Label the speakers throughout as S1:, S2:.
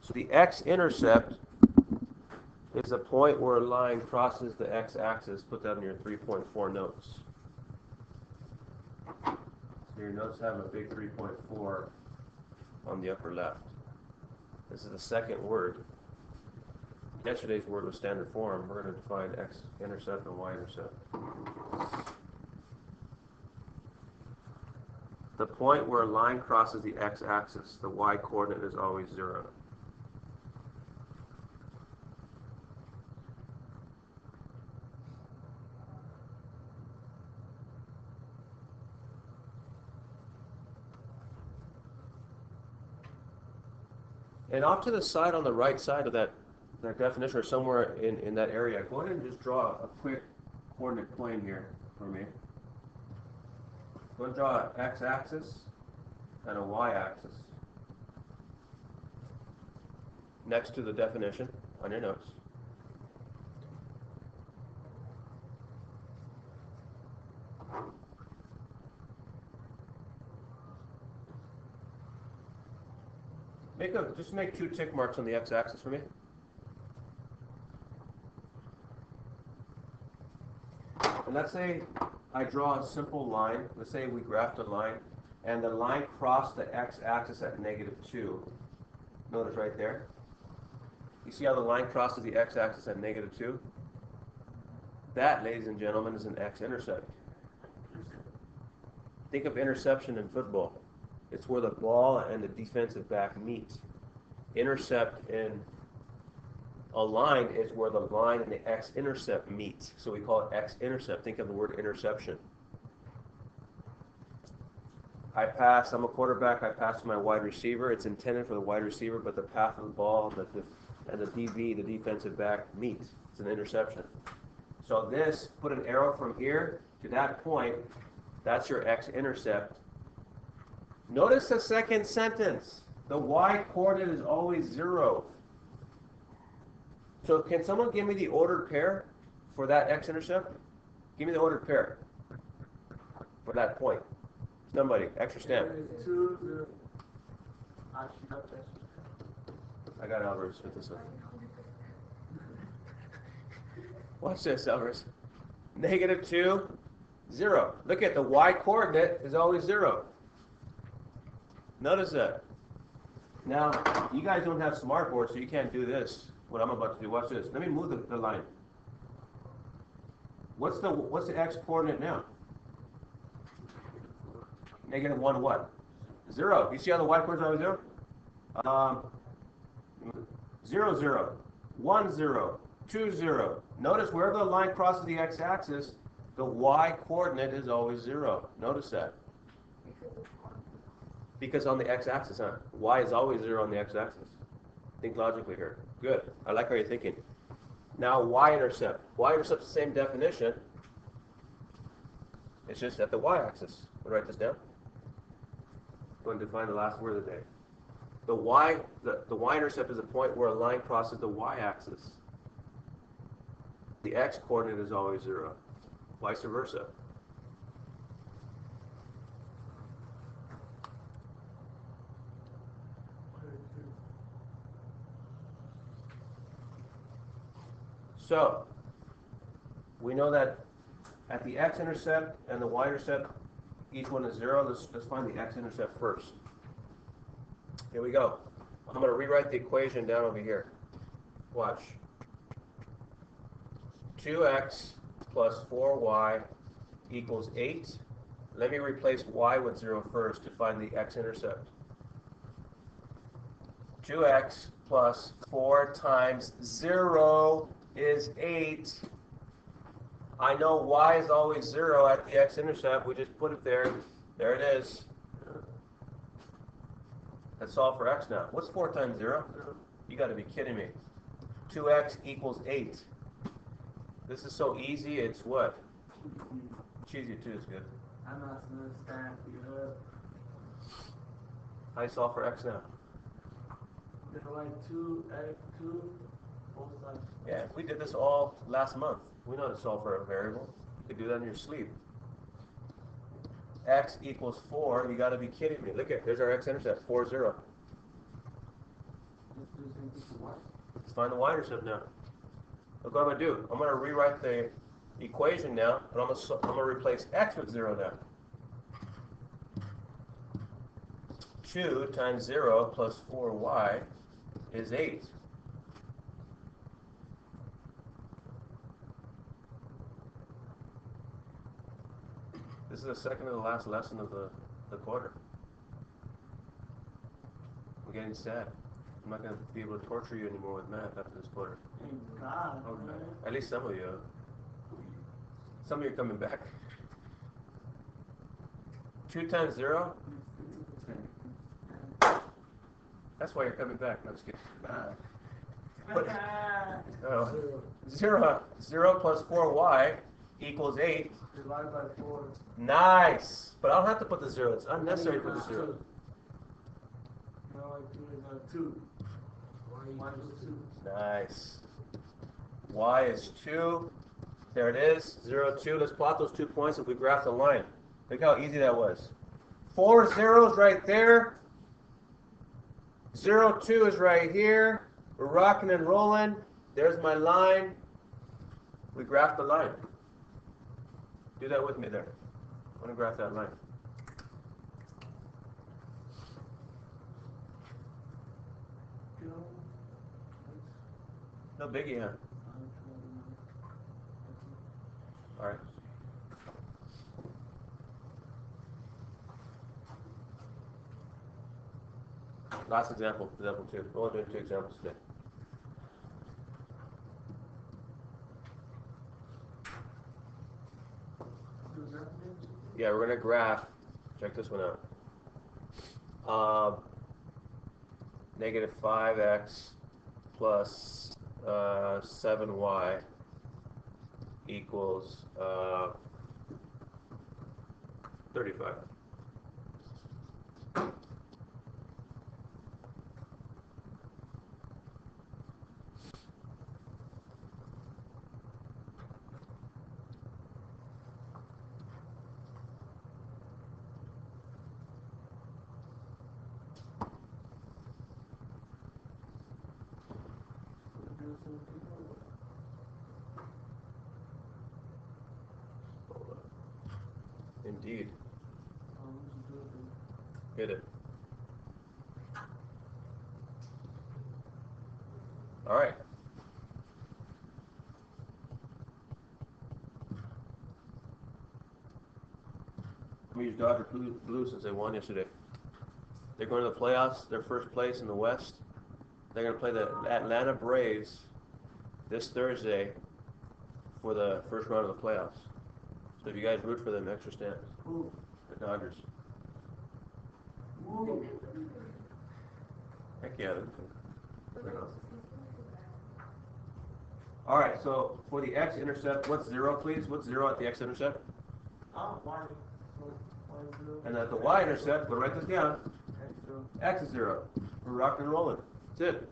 S1: So the x-intercept is a point where a line crosses the x-axis. Put that in your 3.4 notes. So your notes have a big 3.4 on the upper left. This is the second word. Yesterday's word was standard form. We're going to define x-intercept and y-intercept. The point where a line crosses the x-axis, the y-coordinate is always 0. And off to the side, on the right side of that definition, or somewhere in that area, go ahead and just draw a quick coordinate plane here for me. Go and draw an x-axis and a y-axis next to the definition on your notes. Just make 2 tick marks on the x-axis for me. And let's say I draw a simple line. Let's say we graphed a line, and the line crossed the x-axis at -2. Notice right there. You see how the line crosses the x-axis at -2? That, ladies and gentlemen, is an x-intercept. Think of interception in football. It's where the ball and the defensive back meet. Intercept in a line is where the line and the x-intercept meet. So we call it x-intercept. Think of the word interception. I'm a quarterback, I pass to my wide receiver. It's intended for the wide receiver, but the path of the ball and the DB, the defensive back, meet. It's an interception. So this, put an arrow from here to that point, that's your x-intercept. Notice the second sentence. The y-coordinate is always 0. So can someone give me the ordered pair for that x-intercept? Give me the ordered pair for that point. Somebody, extra stamp. I got Alvarez with this one. Watch this, Alvarez. -2, 0. Look at the y-coordinate is always 0. Notice that. Now, you guys don't have smartboards, so you can't do this, what I'm about to do. Watch this. Let me move the line. What's the x-coordinate now? -1 what? 0. You see how the y-coordinate is always 0? 0, 0. 1, 0. 2, 0. Notice wherever the line crosses the x-axis, the y-coordinate is always 0. Notice that. Because on the x-axis, y is always 0 on the x-axis. Think logically here. Good. I like how you're thinking. Now y-intercept. Y-intercept is the same definition. It's just at the y-axis. We'll write this down. Go and define the last word of the day. The y-intercept is a point where a line crosses the y-axis. The x-coordinate is always 0. Vice versa. So, we know that at the x-intercept and the y-intercept, each one is 0. Let's find the x-intercept first. Here we go. I'm going to rewrite the equation down over here. Watch. 2x plus 4y equals 8. Let me replace y with 0 first to find the x-intercept. 2x plus 4 times 0 is 8. I know y is always 0 at the x-intercept. We just put it there. There it is. Let's solve for x now. What's 4 times 0? You got to be kidding me. 2x equals 8. This is so easy. It's what? Cheesy too is good.
S2: I'm not understand you.
S1: How do you solve for x now?
S2: There's like 2x, 2, both sides.
S1: Yeah, we did this all last month. We know how to solve for a variable. You could do that in your sleep. X equals 4. You got to be kidding me. Look at, there's our x-intercept, 4, 0. Let's find the y-intercept now. Look what I'm going to do. I'm going to rewrite the equation now, and I'm going to replace x with 0 now. 2 times 0 plus 4y is 8. This is the second to the last lesson of the quarter. I'm getting sad. I'm not going to be able to torture you anymore with math after this quarter.
S2: Thank God.
S1: Okay. At least some of you. Some of you are coming back. 2 times 0? That's why you're coming back. No, just kidding. But, oh, 0 plus 4y equals 8.
S2: Divided by 4.
S1: Nice. But I don't have to put the 0. It's unnecessary to put the 0.
S2: No, like 2. Y is 2.
S1: Nice. Y is 2. There it is. 0, 2. Let's plot those 2 points if we graph the line. Look how easy that was. 4 zeros right there. 0, 2 is right here. We're rocking and rolling. There's my line. We graph the line. Do that with me there. I want to graph that line. No biggie, huh? All right. Last example, example 2. We're only doing 2 examples today. Yeah, we're going to graph. Check this one out. Negative 5x plus 7y equals 35. Indeed. Hit it. All right. We used Dodger Blue since they won yesterday. They're going to the playoffs. They're first place in the West. They're going to play the Atlanta Braves this Thursday for the first round of the playoffs. So if you guys root for them, extra stamps.
S2: Ooh.
S1: The Dodgers.
S2: Ooh.
S1: Heck yeah. All right, so for the x-intercept, what's 0, please? What's 0 at the x-intercept?
S2: Y.
S1: And at the y-intercept, we'll write this down. X is 0. We're rocking and rolling. That's it.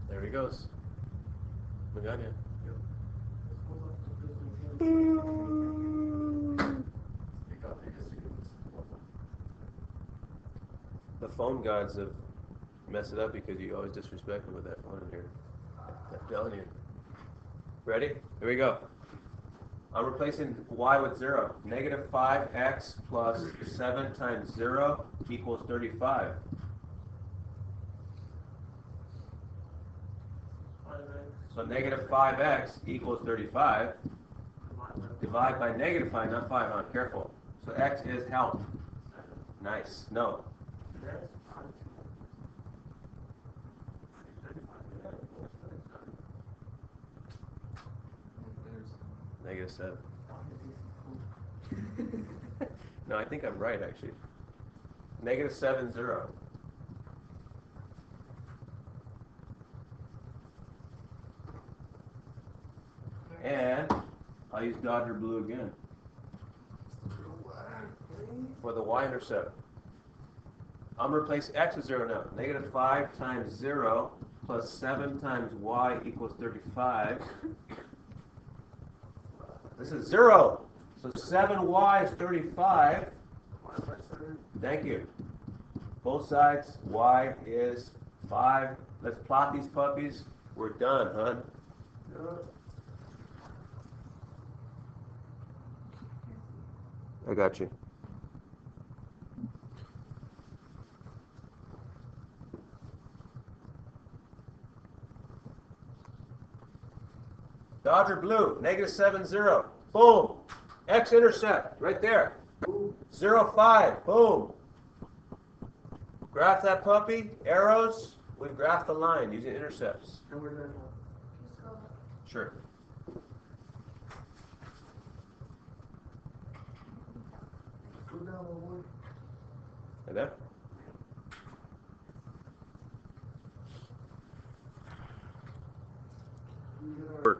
S1: There he goes. We got you. The phone gods have messed it up because you always disrespect me with that phone in here. I'm telling you. Ready? Here we go. I'm replacing y with 0. Negative 5x plus 7 times 0 equals 35. So negative 5x equals 35. Divide by negative 5, not 5, huh? Careful. So x is help. Nice. No. Negative 7. No, I think I'm right, actually. Negative 7, 0. And I'll use Dodger Blue again for the y-intercept. I'm going to replace x with 0 now. Negative 5 times 0 plus 7 times y equals 35. This is 0. So 7y is 35. Thank you. Both sides, y is 5. Let's plot these puppies. We're done, huh? I got you. Dodger blue, -7, 0. Boom. X-intercept, right there. 0, 5. Boom. Graph that puppy. Arrows. We've graphed the line using intercepts.
S2: And we're done.
S1: Sure.
S2: Go down one more.
S1: And then?
S2: We get our